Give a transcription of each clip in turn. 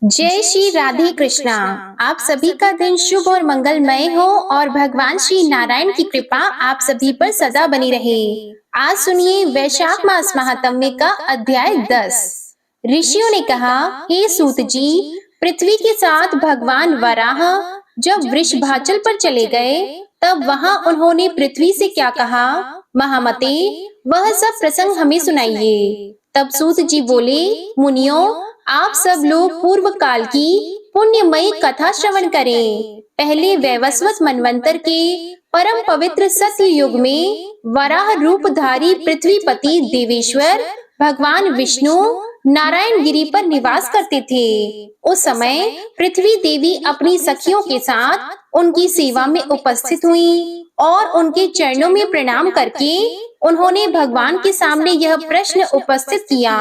जय श्री राधे कृष्णा। आप सभी का दिन शुभ और मंगलमय हो और भगवान श्री नारायण की कृपा आप सभी पर सदा बनी रहे। आज सुनिए वैशाख मास महात्म्य का अध्याय 10। ऋषियों ने कहा, हे सूत जी, पृथ्वी के साथ भगवान वराह जब वृषभाचल पर चले गए तब वहां उन्होंने पृथ्वी से क्या कहा? महामते, वह सब प्रसंग हमें सुनाइए। तब सूत जी बोले, मुनियों, आप सब लोग पूर्व काल की पुण्यमयी कथा श्रवण करें। पहले वैवस्वत मनवंतर के परम पवित्र सत्य युग में वराह रूपधारी पृथ्वीपति देवेश्वर भगवान विष्णु नारायण गिरी पर निवास करते थे। उस समय पृथ्वी देवी अपनी सखियों के साथ उनकी सेवा में उपस्थित हुई और उनके चरणों में प्रणाम करके उन्होंने भगवान के सामने यह प्रश्न उपस्थित किया,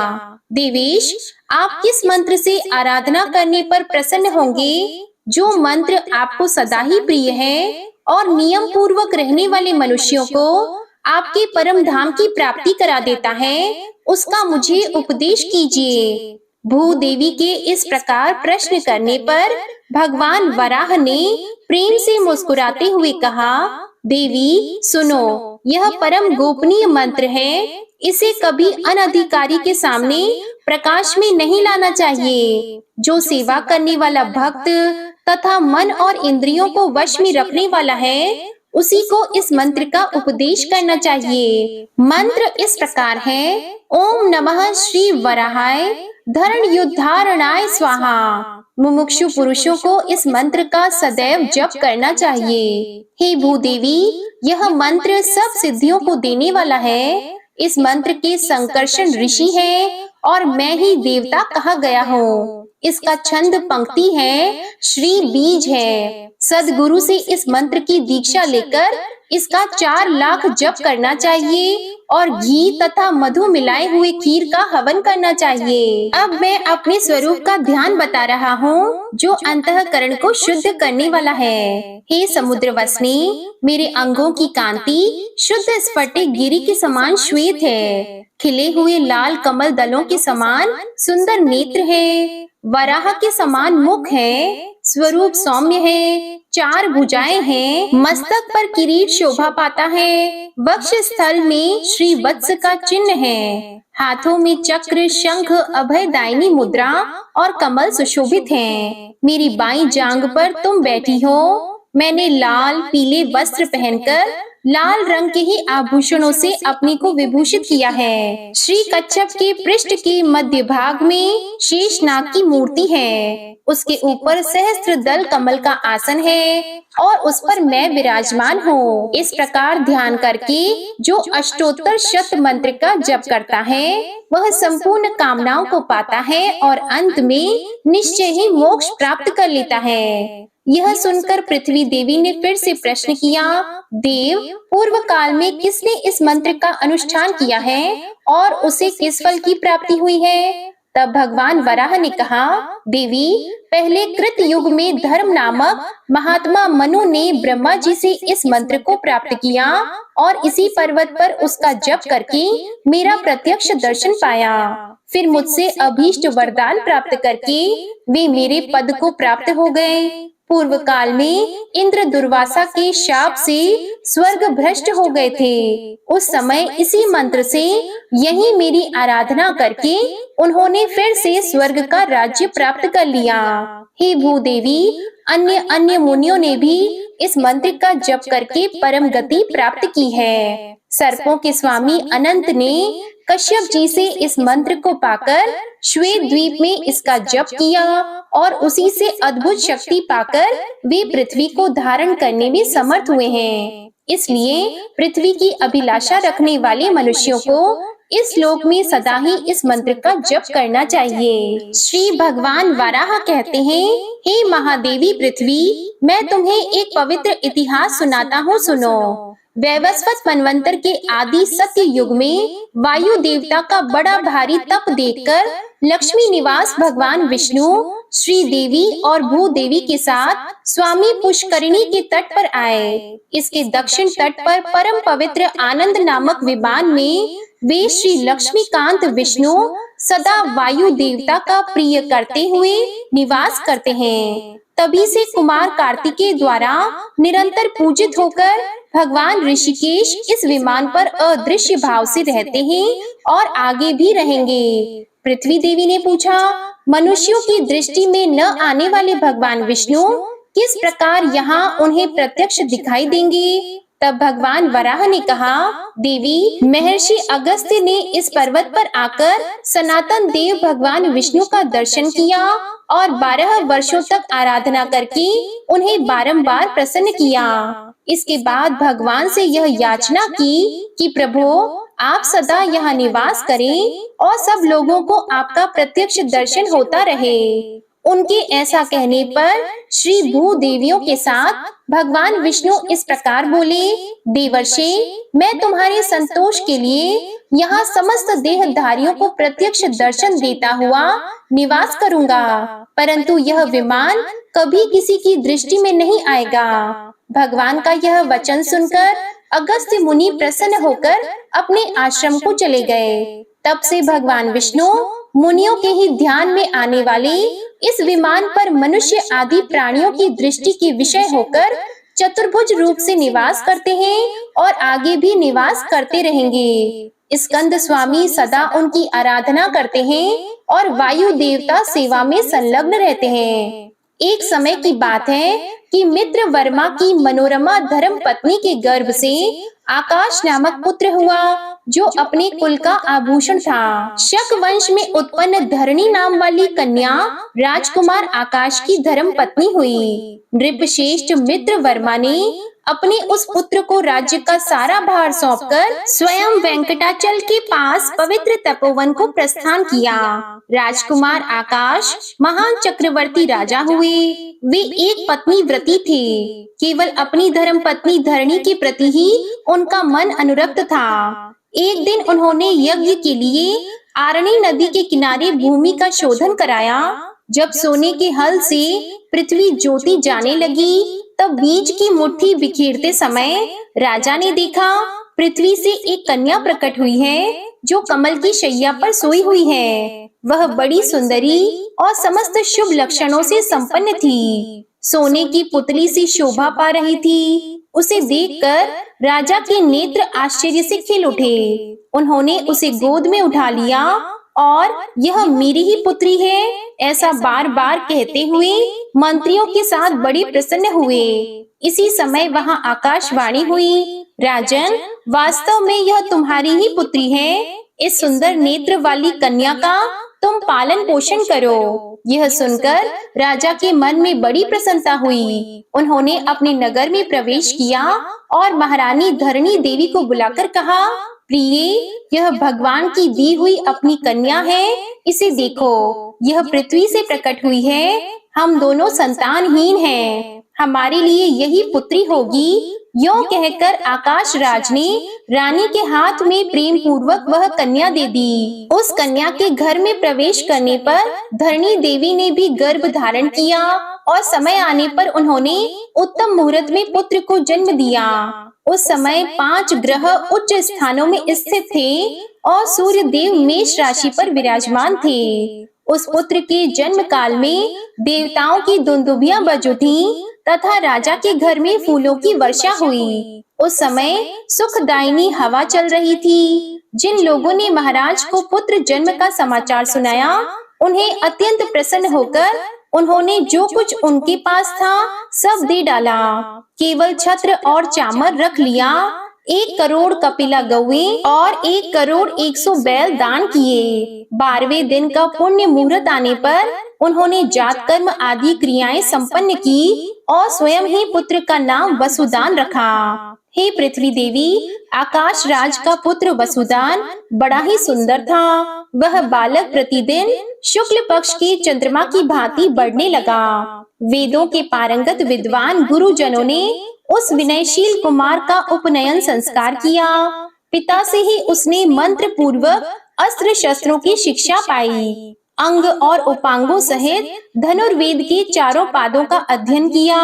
देवेश, आप किस मंत्र से आराधना करने पर प्रसन्न होंगे? जो मंत्र आपको सदा ही प्रिय है और नियम पूर्वक रहने वाले मनुष्यों को आपके परम धाम की प्राप्ति करा देता है, उसका मुझे उपदेश कीजिए। भूदेवी के इस प्रकार प्रश्न करने पर भगवान वराह ने प्रेम से मुस्कुराते हुए कहा, देवी सुनो, यह परम गोपनीय मंत्र है। इसे कभी अनधिकारी के सामने प्रकाश में नहीं लाना चाहिए। जो सेवा करने वाला भक्त तथा मन और इंद्रियों को वश में रखने वाला है, उसी को इस मंत्र का उपदेश करना चाहिए। मंत्र इस प्रकार है, ओम नमः श्री वराहाय धरण युद्धारणाय स्वाहा। मुमुक्षु पुरुषों को इस मंत्र का सदैव जप करना चाहिए। हे भूदेवी, यह मंत्र सब सिद्धियों को देने वाला है। इस मंत्र के संकर्षण ऋषि हैं और मैं ही देवता कहा गया हूँ। इसका छंद पंक्ति है, श्री बीज है। सदगुरु से इस मंत्र की दीक्षा लेकर इसका 4 लाख जप करना चाहिए और घी तथा मधु मिलाए हुए खीर का हवन करना चाहिए। अब मैं अपने स्वरूप का ध्यान बता रहा हूँ, जो अंतःकरण को शुद्ध करने वाला है। हे समुद्र वसनी, मेरे अंगों की कांति शुद्ध स्फटिक गिरी के समान श्वेत है। खिले हुए लाल कमल दलों के समान सुंदर नेत्र है। वराह के समान मुख है। स्वरूप सौम्य है। 4 भुजाएं हैं। मस्तक पर किरीट शोभा पाता है। वक्ष स्थल में श्री वत्स का चिन्ह है। हाथों में चक्र, शंख, अभयदायिनी मुद्रा और कमल सुशोभित हैं। मेरी बाईं जांग पर तुम बैठी हो। मैंने लाल पीले वस्त्र पहनकर लाल रंग के ही आभूषणों से अपने को विभूषित किया है। श्री कच्छप के पृष्ठ के मध्य भाग में शेषनाग की मूर्ति है। उसके ऊपर सहस्त्र दल कमल का आसन है और उस पर मैं विराजमान हूँ। इस प्रकार ध्यान करके जो अष्टोत्तर शत मंत्र का जप करता है, वह संपूर्ण कामनाओं को पाता है और अंत में निश्चय ही मोक्ष प्राप्त कर लेता है। यह सुनकर पृथ्वी देवी ने फिर से प्रश्न किया, देव, पूर्व काल में किसने इस मंत्र का अनुष्ठान किया है और उसे किस फल की प्राप्ति हुई है? तब भगवान वराह ने कहा, देवी, पहले कृत युग में धर्म नामक महात्मा मनु ने ब्रह्मा जी से इस मंत्र को प्राप्त किया और इसी पर्वत पर उसका जप करके मेरा प्रत्यक्ष दर्शन पाया। फिर मुझसे अभीष्ट वरदान प्राप्त करके वे मेरे पद को प्राप्त हो गए। पूर्व काल में इंद्र दुर्वासा के शाप से स्वर्ग भ्रष्ट हो गए थे। उस समय इसी मंत्र से यही मेरी आराधना करके उन्होंने फिर से स्वर्ग का राज्य प्राप्त कर लिया। हे भूदेवी, अन्य मुनियों ने भी इस मंत्र का जप करके परम गति प्राप्त की है। सर्पों के स्वामी अनंत ने कश्यप जी से इस मंत्र को पाकर श्वेत द्वीप में इसका जप किया और उसी से अद्भुत शक्ति पाकर वे पृथ्वी को धारण करने में समर्थ हुए हैं। इसलिए पृथ्वी की अभिलाषा रखने वाले मनुष्यों को इस लोक में सदा ही इस मंत्र का जप करना चाहिए। श्री भगवान वराह कहते हैं, हे महादेवी पृथ्वी, मैं तुम्हें एक पवित्र इतिहास सुनाता हूँ, सुनो। वैवस्वत मनवंतर के आदि सत्य युग में वायु देवता का बड़ा भारी तप देखकर लक्ष्मी निवास भगवान विष्णु श्री देवी और भूदेवी के साथ स्वामी पुष्करिणी के तट पर आए। इसके दक्षिण तट पर परम पवित्र आनंद नामक विमान में वे श्री लक्ष्मीकांत विष्णु सदा वायु देवता का प्रिय करते हुए निवास करते हैं। तभी से कुमार कार्तिकेय द्वारा निरंतर पूजित होकर भगवान ऋषिकेश इस विमान पर अदृश्य भाव से रहते हैं और आगे भी रहेंगे। पृथ्वी देवी ने पूछा, मनुष्यों की दृष्टि में न आने वाले भगवान विष्णु किस प्रकार यहाँ उन्हें प्रत्यक्ष दिखाई देंगे? तब भगवान वराह ने कहा, देवी, महर्षि अगस्त्य ने इस पर्वत पर आकर सनातन देव भगवान विष्णु का दर्शन किया और 12 वर्षों तक आराधना करके उन्हें बारंबार प्रसन्न किया। इसके बाद भगवान से यह याचना की कि प्रभु, आप सदा यहाँ निवास करें और सब लोगों को आपका प्रत्यक्ष दर्शन होता रहे। उनके ऐसा कहने पर श्री भूदेवियों के साथ भगवान विष्णु इस प्रकार बोले, देवर्षि, मैं तुम्हारे संतोष के लिए यहाँ समस्त देहधारियों को प्रत्यक्ष दर्शन देता हुआ निवास करूंगा, परंतु यह विमान कभी किसी की दृष्टि में नहीं आएगा। भगवान का यह वचन सुनकर अगस्त्य मुनि प्रसन्न होकर अपने आश्रम को चले गए। तब से भगवान विष्णु मुनियों के ही ध्यान में आने वाले इस विमान पर मनुष्य आदि प्राणियों की दृष्टि के विषय होकर चतुर्भुज रूप से निवास करते हैं और आगे भी निवास करते रहेंगे। स्कंद स्वामी सदा उनकी आराधना करते हैं और वायु देवता सेवा में संलग्न रहते हैं। एक समय की बात है कि मित्र वर्मा की मनोरमा धर्म पत्नी के गर्भ से आकाश नामक पुत्र हुआ, जो अपने कुल का आभूषण था। शक वंश में उत्पन्न धरणी नाम वाली कन्या राजकुमार आकाश की धर्म पत्नी हुई। नृपश्रेष्ठ मित्र वर्मा ने अपने उस पुत्र को राज्य का सारा भार सौंपकर स्वयं वेंकटाचल के पास पवित्र तपोवन को प्रस्थान किया। राजकुमार आकाश महान चक्रवर्ती राजा हुए। वे एक पत्नी व्रती थे। केवल अपनी धर्म पत्नी धरणी के प्रति ही उनका मन अनुरक्त था। एक दिन उन्होंने यज्ञ के लिए आरणी नदी के किनारे भूमि का शोधन कराया। जब सोने के हल से पृथ्वी ज्योति जाने लगी, तब बीज की मुट्ठी बिखेरते समय राजा ने देखा पृथ्वी से एक कन्या प्रकट हुई है, जो कमल की शैया पर सोई हुई है। वह बड़ी सुंदरी और समस्त शुभ लक्षणों से संपन्न थी। सोने की पुतली सी शोभा पा रही थी। उसे देखकर राजा के नेत्र आश्चर्य से खिल उठे। उन्होंने उसे गोद में उठा लिया और यह मेरी ही पुत्री है, ऐसा बार बार कहते हुए मंत्रियों के साथ बड़े प्रसन्न हुए। इसी समय वहां आकाशवाणी हुई, राजन, वास्तव में यह तुम्हारी ही पुत्री है। इस सुंदर नेत्र वाली कन्या का तुम पालन पोषण करो। यह सुनकर राजा के मन में बड़ी प्रसन्नता हुई। उन्होंने अपने नगर में प्रवेश किया और महारानी धरणी देवी को बुलाकर कहा, प्रिय, यह भगवान की दी हुई अपनी कन्या है। इसे देखो, यह पृथ्वी से प्रकट हुई है। हम दोनों संतानहीन हैं। हमारे लिए यही पुत्री होगी। यों कहकर आकाश राज ने रानी के हाथ में प्रेम पूर्वक वह कन्या दे दी। उस कन्या के घर में प्रवेश करने पर धरणी देवी ने भी गर्भ धारण किया और समय आने पर उन्होंने उत्तम मुहूर्त में पुत्र को जन्म दिया। उस समय 5 ग्रह उच्च स्थानों में स्थित थे और सूर्य देव मेष राशि पर विराजमान थे। उस पुत्र के जन्म काल में देवताओं की दुंदुभियां बज उठी तथा राजा के घर में फूलों की वर्षा हुई। उस समय सुखदायिनी हवा चल रही थी। जिन लोगों ने महाराज को पुत्र जन्म का समाचार सुनाया, उन्हें अत्यंत प्रसन्न होकर उन्होंने जो कुछ उनके पास था सब दे डाला। केवल छत्र और चामर रख लिया। 1 करोड़ कपिला गौएं और 1 करोड़ 100 बैल दान किए। 12वें दिन का पुण्य मुहूर्त आने पर उन्होंने जात कर्म आदि क्रियाएं संपन्न की और स्वयं ही पुत्र का नाम वसुदान रखा। हे पृथ्वी देवी, आकाश राज का पुत्र वसुदान बड़ा ही सुंदर था। वह बालक प्रतिदिन शुक्ल पक्ष के चंद्रमा की भांति बढ़ने लगा। वेदों के पारंगत विद्वान गुरुजनों ने उस विनयशील कुमार का उपनयन संस्कार किया। पिता से ही उसने मंत्र पूर्वक अस्त्र शस्त्रों की शिक्षा पाई। अंग और उपांगों सहित धनुर्वेद के चारों पादों का अध्ययन किया।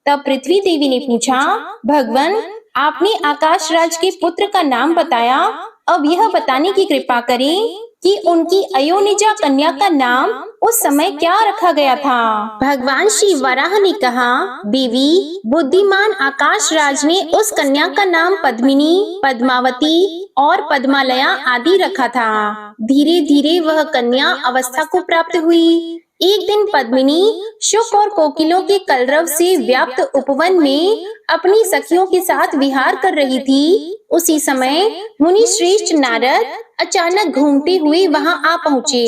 तब पृथ्वी देवी ने पूछा, भगवान, आपने आकाश राज के पुत्र का नाम बताया, अब यह बताने की कृपा करें कि उनकी अयोनिजा कन्या का नाम उस समय क्या रखा गया था। भगवान श्री वराह ने कहा, देवी, बुद्धिमान आकाश राज ने उस कन्या का नाम पद्मिनी, पद्मावती और पद्मालया आदि रखा था। धीरे धीरे वह कन्या अवस्था को प्राप्त हुई। एक दिन पद्मिनी शुक और कोकिलों के कलरव से व्याप्त उपवन में अपनी सखियों के साथ विहार कर रही थी। उसी समय मुनि श्रेष्ठ नारद अचानक घूमते हुए वहां आ पहुँचे।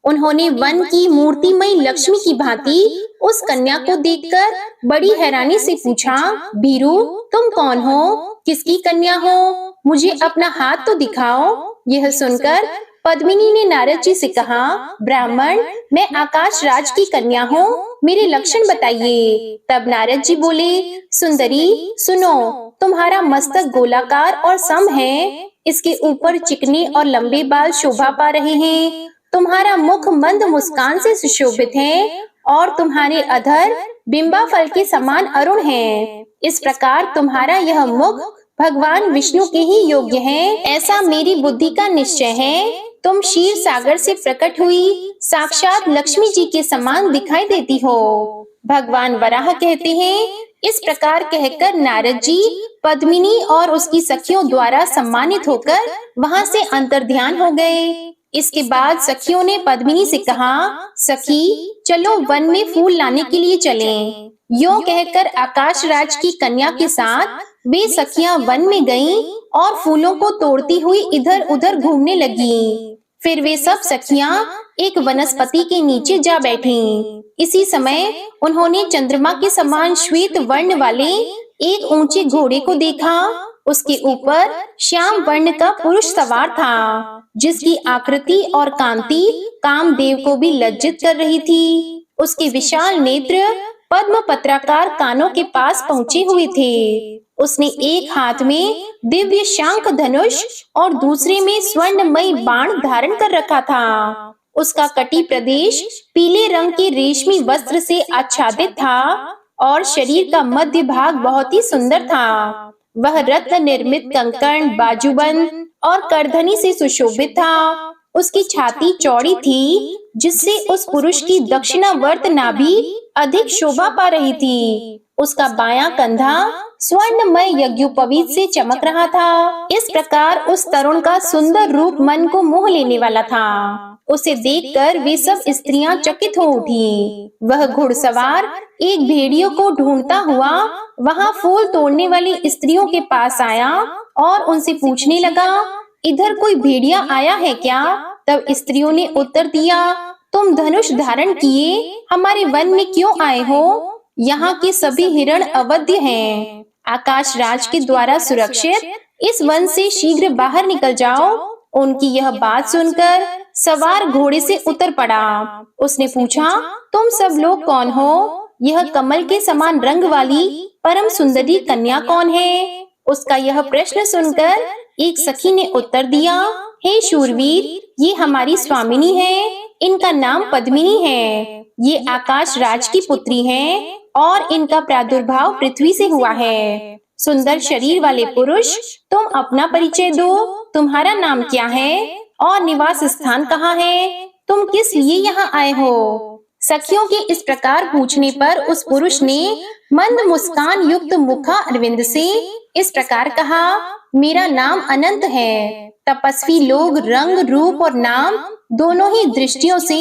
उन्होंने वन की मूर्तिमय लक्ष्मी की भांति उस कन्या को देखकर बड़ी हैरानी से पूछा, भीरू, तुम कौन हो? किसकी कन्या हो? मुझे अपना हाथ तो दिखाओ। यह सुनकर पद्मिनी ने नारद जी से कहा, ब्राह्मण, मैं आकाश राज की कन्या हूँ, मेरे लक्षण बताइए। तब नारद जी बोले, सुंदरी, सुनो, तुम्हारा मस्तक गोलाकार और सम है, इसके ऊपर चिकने और लंबे बाल शोभा पा रहे हैं। तुम्हारा मुख मंद मुस्कान से सुशोभित है और तुम्हारे अधर बिंबा फल के समान अरुण हैं। इस प्रकार तुम्हारा यह मुख भगवान विष्णु के ही योग्य है, ऐसा मेरी बुद्धि का निश्चय है। तुम क्षीर सागर से प्रकट हुई साक्षात लक्ष्मी जी के समान दिखाई देती हो। भगवान वराह कहते हैं, इस प्रकार कहकर नारद जी पद्मिनी और उसकी सखियों द्वारा सम्मानित होकर वहां से अंतर्ध्यान हो गए। इसके बाद सखियों ने पद्मिनी से कहा, सखी, चलो वन में फूल लाने के लिए चलें। यो कहकर आकाश राज की कन्या के साथ वे सखियां वन में गईं और फूलों को तोड़ती हुई इधर उधर घूमने लगीं। फिर वे सब सखियां एक वनस्पति के नीचे जा बैठीं। इसी समय उन्होंने चंद्रमा के समान श्वेत वर्ण वाले एक ऊंचे घोड़े को देखा। उसके ऊपर श्याम वर्ण का पुरुष सवार था, जिसकी आकृति और कांति कामदेव को भी लज्जित कर रही थी। उसके विशाल नेत्र पद्म पत्राकार कानों के पास पहुंचे हुए थे। उसने एक हाथ में दिव्य शांख धनुष और दूसरे में स्वर्णमय बाण धारण कर रखा था। उसका कटी प्रदेश पीले रंग के रेशमी वस्त्र से आच्छादित था और शरीर का मध्य भाग बहुत ही सुंदर था। वह रत्न निर्मित कंकण, बाजूबंद और करधनी से सुशोभित था। उसकी छाती चौड़ी थी, जिससे उस पुरुष की दक्षिणावर्त नाभि अधिक शोभा पा रही थी। उसका बायां कंधा स्वर्णमय यज्ञोपवीत से चमक रहा था। इस प्रकार उस तरुण का सुंदर रूप मन को मोह लेने वाला था। उसे देखकर वे सब स्त्रियां चकित हो उठी। वह घुड़सवार एक भेड़ियों को ढूंढता हुआ वहां फूल तोड़ने वाली स्त्रियों के पास आया और उनसे पूछने लगा, इधर कोई भेड़िया आया है क्या? तब स्त्रियों ने उत्तर दिया, तुम धनुष धारण किए हमारे वन में क्यों आए हो? यहाँ के सभी हिरण अवध्य हैं। आकाश राज के द्वारा सुरक्षित इस वन से शीघ्र बाहर निकल जाओ। उनकी यह बात सुनकर सवार घोड़े से उतर पड़ा। उसने पूछा, तुम सब लोग कौन हो? यह कमल के समान रंग वाली परम सुंदरी कन्या कौन है? उसका यह प्रश्न सुनकर एक सखी ने उत्तर दिया, हे शूरवीर, ये हमारी स्वामिनी है। इनका नाम पद्मिनी है। ये आकाश राज की पुत्री हैं और इनका प्रादुर्भाव पृथ्वी से हुआ है। सुंदर शरीर वाले पुरुष, तुम अपना परिचय दो। तुम्हारा नाम क्या है और निवास स्थान कहाँ है? तुम किस लिए यहाँ आए हो? सखियों के इस प्रकार पूछने पर उस पुरुष ने मंद मुस्कान युक्त मुखा अरविंद से इस प्रकार कहा, मेरा नाम अनंत है। तपस्वी लोग रंग, रूप और नाम दोनों ही दृष्टियों से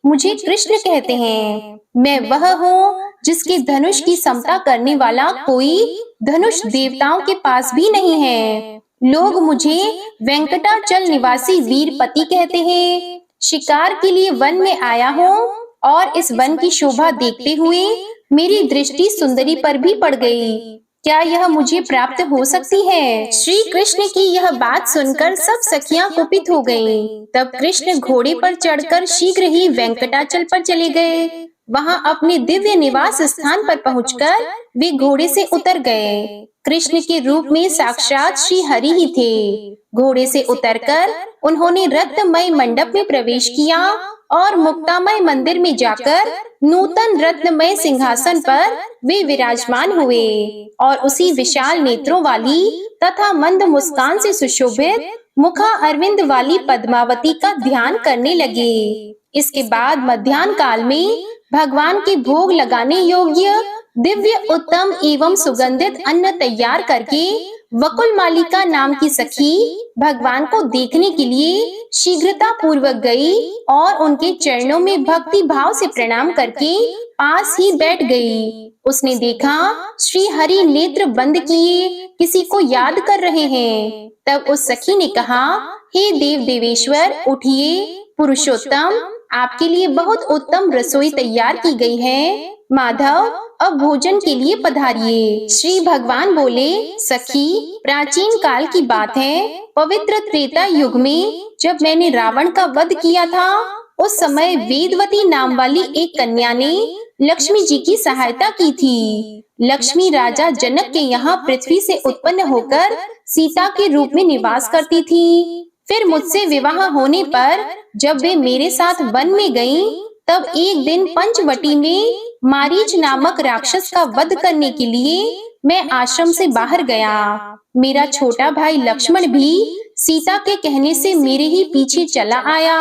मुझे कृष्ण कहते हैं। मैं वह हूँ जिसके धनुष की समता करने वाला कोई धनुष देवताओं के पास भी नहीं है। लोग मुझे वेंकटाचल निवासी वीरपति कहते हैं। शिकार के लिए वन में आया हूँ और इस वन की शोभा देखते हुए मेरी दृष्टि सुंदरी पर भी पड़ गई। क्या यह मुझे प्राप्त हो सकती है? श्री कृष्ण की यह बात सुनकर सब सखियां कुपित हो गईं। तब कृष्ण घोड़े पर चढ़कर शीघ्र ही वेंकटाचल पर चले गए। वहां अपने दिव्य निवास स्थान पर पहुंचकर वे घोड़े से उतर गए। कृष्ण के रूप में साक्षात श्री हरि ही थे। घोड़े से उतरकर उन्होंने रत्नमय मंडप में प्रवेश किया और मुक्तामय मंदिर में जाकर नूतन रत्नमय सिंहासन पर वे विराजमान हुए और उसी विशाल नेत्रों वाली तथा मंद मुस्कान से सुशोभित मुखा अरविंद वाली पद्मावती का ध्यान करने लगे। इसके बाद मध्याह्न काल में भगवान के भोग लगाने योग्य दिव्य उत्तम एवं सुगंधित अन्न तैयार करके वकुल मालिका नाम की सखी भगवान को देखने के लिए शीघ्रता पूर्वक गई और उनके चरणों में भक्ति भाव से प्रणाम करके पास ही बैठ गई। उसने देखा श्री हरि नेत्र बंद किए किसी को याद कर रहे हैं। तब उस सखी ने कहा, हे देव देवेश्वर उठिए, पुरुषोत्तम आपके लिए बहुत उत्तम रसोई तैयार की गई है। माधव अब भोजन के लिए पधारिए। श्री भगवान बोले, सखी प्राचीन काल की बात है, पवित्र त्रेता युग में जब मैंने रावण का वध किया था, उस समय वेदवती नाम वाली एक कन्या ने लक्ष्मी जी की सहायता की थी। लक्ष्मी राजा जनक के यहाँ पृथ्वी से उत्पन्न होकर सीता के रूप में निवास करती थी। फिर मुझसे विवाह होने पर जब वे मेरे साथ वन में गईं, तब एक दिन पंचवटी में मारीच नामक राक्षस का वध करने के लिए मैं आश्रम से बाहर गया। मेरा छोटा भाई लक्ष्मण भी सीता के कहने से मेरे ही पीछे चला आया।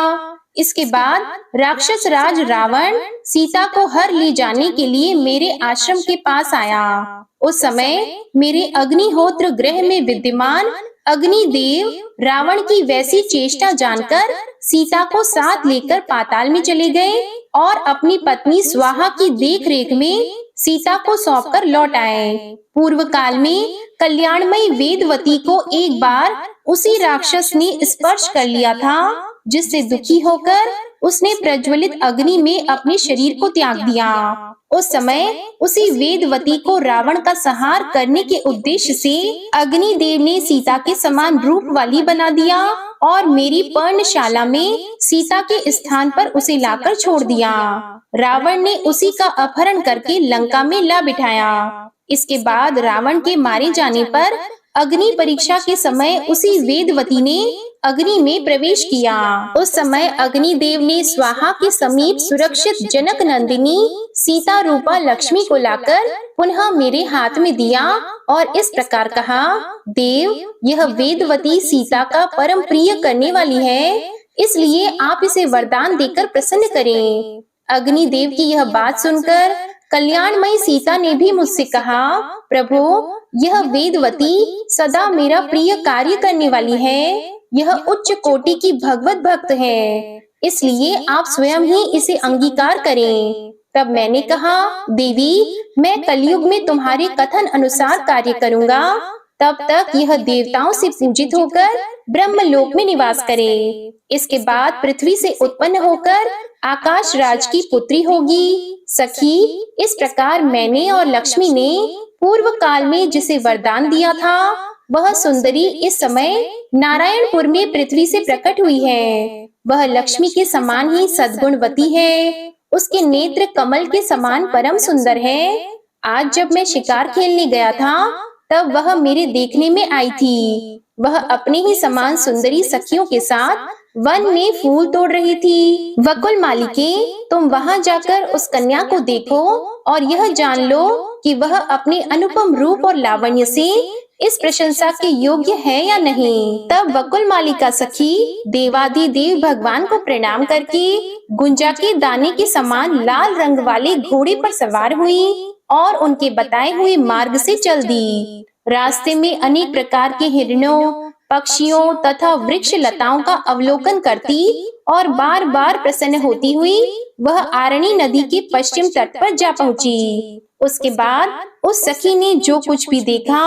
इसके बाद राक्षस राज रावण सीता को हर ले जाने के लिए मेरे आश्रम के पास आया। उस समय मेरे अग्निहोत्र गृह में विद्यमान अग्निदेव रावण की वैसी चेष्टा जानकर सीता को साथ लेकर पाताल में चले गए और अपनी पत्नी स्वाहा की देखरेख में सीता को सौंपकर लौट आए। पूर्व काल में कल्याणमयी वेदवती को एक बार उसी राक्षस ने स्पर्श कर लिया था, जिससे दुखी होकर उसने प्रज्वलित अग्नि में अपने शरीर को त्याग दिया। उस समय उसी वेदवती को रावण का संहार करने के उद्देश्य से अग्निदेव ने सीता के समान रूप वाली बना दिया और मेरी पर्णशाला में सीता के स्थान पर उसे लाकर छोड़ दिया। रावण ने उसी का अपहरण करके लंका में ला बिठाया। इसके बाद रावण के मारे जाने पर अग्नि परीक्षा के समय उसी वेदवती ने अग्नि में प्रवेश किया। उस समय अग्निदेव ने स्वाहा के समीप सुरक्षित जनक नंदिनी सीता रूपा लक्ष्मी को लाकर पुनः मेरे हाथ में दिया और इस प्रकार कहा, देव यह वेदवती सीता का परम प्रिय करने वाली है, इसलिए आप इसे वरदान देकर प्रसन्न करें। अग्निदेव की यह बात सुनकर कल्याणमयी सीता ने भी मुझसे कहा, प्रभु यह वेदवती सदा मेरा प्रिय कार्य करने वाली है, यह उच्च कोटि की भगवत भक्त है, इसलिए आप स्वयं ही इसे अंगीकार करें। तब मैंने कहा, देवी मैं कलयुग में तुम्हारे कथन अनुसार कार्य करूंगा, तब तक यह देवताओं से पूजित होकर ब्रह्मलोक में निवास करे। इसके बाद पृथ्वी से उत्पन्न होकर आकाश राज की पुत्री होगी। सखी इस प्रकार मैंने और लक्ष्मी ने पूर्व काल में जिसे वरदान दिया था, वह सुंदरी इस समय नारायणपुर में पृथ्वी से प्रकट हुई है। वह लक्ष्मी के समान ही सद्गुणवती है, उसके नेत्र कमल के समान परम सुंदर है। आज जब मैं शिकार खेलने गया था, तब वह मेरे देखने में आई थी। वह अपने ही समान सुंदरी सखियों के साथ वन में फूल तोड़ रही थी। वकुल मालिके तुम वहां जाकर उस कन्या को देखो और यह जान लो कि वह अपने अनुपम रूप और लावण्य से इस प्रशंसा के योग्य है या नहीं। तब वकुल मालिका सखी देवादिदेव भगवान को प्रणाम करके गुंजा के दाने के समान लाल रंग वाले घोड़े पर सवार हुई और उनके बताए हुए मार्ग से चल दी। रास्ते में अनेक प्रकार के हिरणों, पक्षियों तथा वृक्ष लताओं का अवलोकन करती और बार बार प्रसन्न होती हुई वह आरणी नदी के पश्चिम तट पर जा पहुंची। उसके बाद उस सखी ने जो कुछ भी देखा,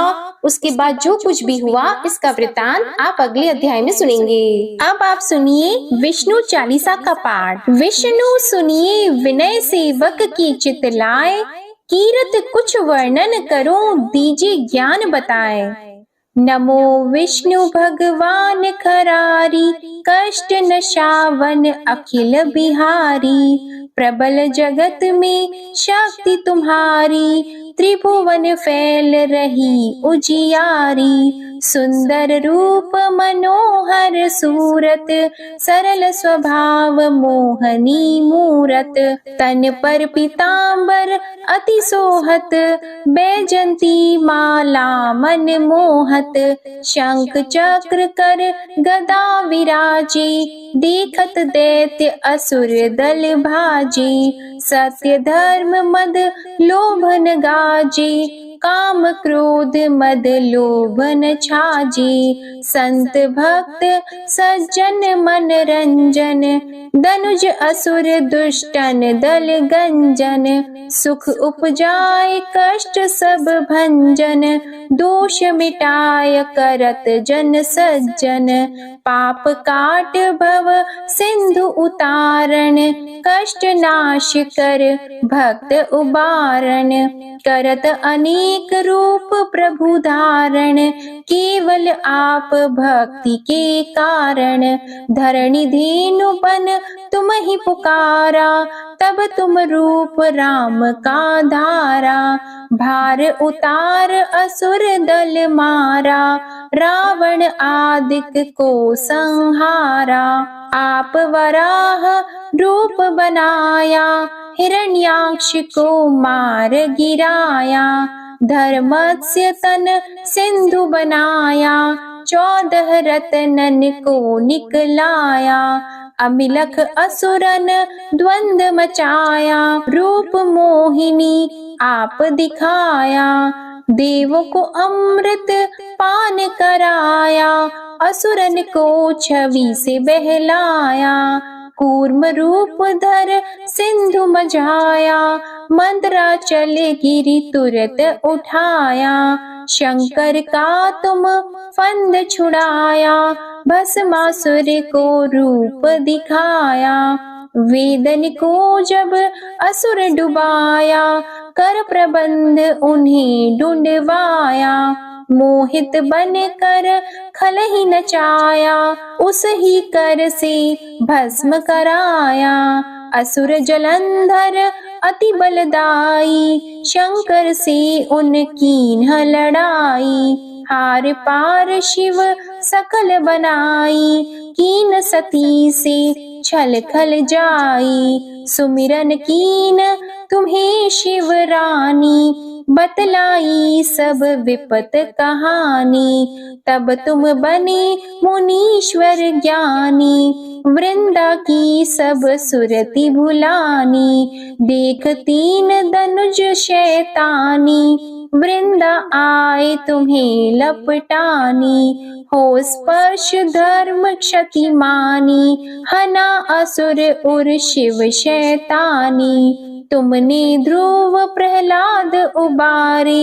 उसके बाद जो कुछ भी हुआ, इसका वृतांत आप अगले अध्याय में सुनेंगे। अब आप सुनिए विष्णु चालीसा का पाठ। विष्णु सुनिए विनय सेवक की चित लाए, कीरत कुछ वर्णन करो दीजिए ज्ञान बताए। नमो विष्णु भगवान खरारी, कष्ट नशावन अखिल बिहारी। प्रबल जगत में शक्ति तुम्हारी, त्रिभुवन फैल रही उजियारी। सुंदर रूप मनोहर सूरत, सरल स्वभाव मोहनी मूरत। तन पर पीतांबर अति सोहत, बैजंती माला मन मोहत। शंख चक्र कर गदा विराजी, देखत दैत्य असुर दल भाजी। सत्य धर्म मद लोभन गाजी, काम क्रोध मद लोभन छाजी। संत भक्त सज्जन मन रंजन, दनुज असुर दुष्टन दल गंजन। सुख उपजाय कष्ट सब भंजन, दोष मिटाय करत जन सज्जन। पाप काट भव सिंधु उतारण, कष्ट नाश कर भक्त उबारण। करत अनेक रूप प्रभु धारण, केवल आप भक्ति के कारण। धरणी धेनु बन तुम ही पुकारा, तब तुम रूप राम का धारा। भार उतार असुर दल मारा, रावण आदिक को संहारा। आप वराह रूप बनाया, हिरण्याक्ष को मार गिराया। धर्मस्य तन सिंधु बनाया, 14 रत्नन को निकलाया। अमिलख असुरन द्वंद मचाया, रूप मोहिनी आप दिखाया। देवों को अमृत पान कराया, असुरन को छवि से बहलाया। कूर्म रूप धर सिंधु मझाया, मंदराचल गिरि तुरत उठाया। शंकर का तुम फंद छुड़ाया, भस्मासुर को रूप दिखाया। वेदन को जब असुर डुबाया, कर प्रबंध उन्हें ढूंढवाया। मोहित बन कर खल ही नचाया, उस ही कर से भस्म कराया। असुर जलंधर अति बलदाई, शंकर से उनकी लड़ाई। हार पार शिव सकल बनाई, कीन सती से छल खल जाई। सुमिरन कीन तुम्हें शिव रानी, बतलाई सब विपत कहानी। तब तुम बने मुनीश्वर ज्ञानी, वृंदा की सब सुरति भुलानी। देख 3 धनुज शैतानी, वृंदा आए तुम्हें लपटानी। हो स्पर्श धर्म क्षति मानी, हना असुर उर शिव शैतानी। तुमने ध्रुव प्रहलाद उबारे,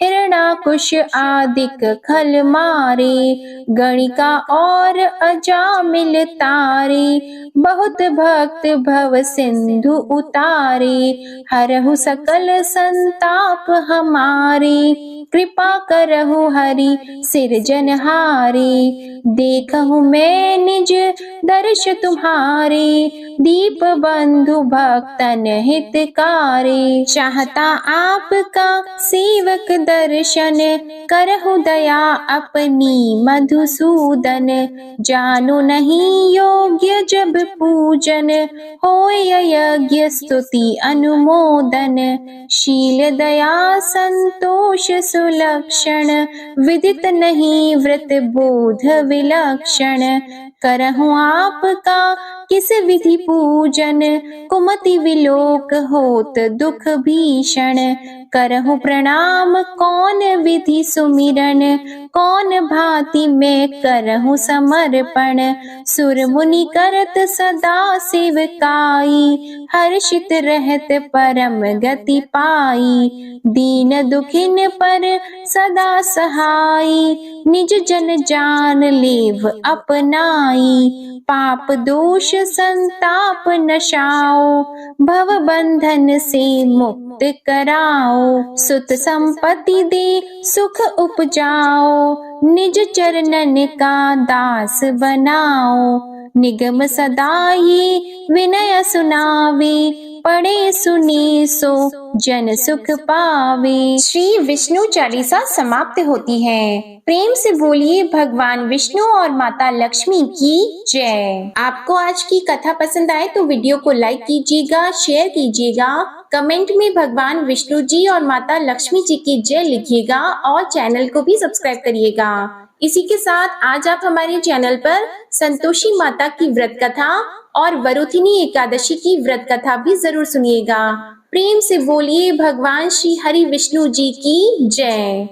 हिरणाकुश आदिक खल मारे। गणिका और अजामिल तारे, बहुत भक्त भव सिंधु उतारे। हरहु सकल संताप हमारे, कृपा करहु हरि सिरजनहारे। देखहु मैं निज दर्श तुम्हारे, दीप बंधु भक्तन हितकारी। चाहता आपका सेवक दर्शन, करहु दया अपनी मधुसूदन। जानो नहीं योग्य जब पूजन, होय यज्ञ स्तुति अनुमोदन। शील दया संतोष सुलक्षण, विदित नहीं व्रत बोध विलक्षण। करहु आपका किस विधि पूजन, कुमति विलोक होत दुख भीषण। करहु प्रणाम कौन विधि सुमिरन, कौन भांति मैं करहु समर्पण। सुर मुनि करत सदा सेवकाई, हर्षित रहत परम गति पाई। दीन दुखिन पर सदा सहाई, निज जन जान लेव अपनाई। पाप दोष संताप नशाओ, भव बंधन से मुक्त कराओ। सुत संपत्ति दे सुख उपजाओ, निज चरणन का दास बनाओ। निगम सदा ये विनय सुनावे, पढ़े सुने सो जन सुख पावे। श्री विष्णु चालीसा समाप्त होती है। प्रेम से बोलिए भगवान विष्णु और माता लक्ष्मी की जय। आपको आज की कथा पसंद आए तो वीडियो को लाइक कीजिएगा, शेयर कीजिएगा, कमेंट में भगवान विष्णु जी और माता लक्ष्मी जी की जय लिखिएगा और चैनल को भी सब्सक्राइब करिएगा। इसी के साथ आज आप हमारे चैनल पर संतोषी माता की व्रत कथा और वरुथिनी एकादशी की व्रत कथा भी जरूर सुनिएगा। प्रेम से बोलिए भगवान श्री हरि विष्णु जी की जय।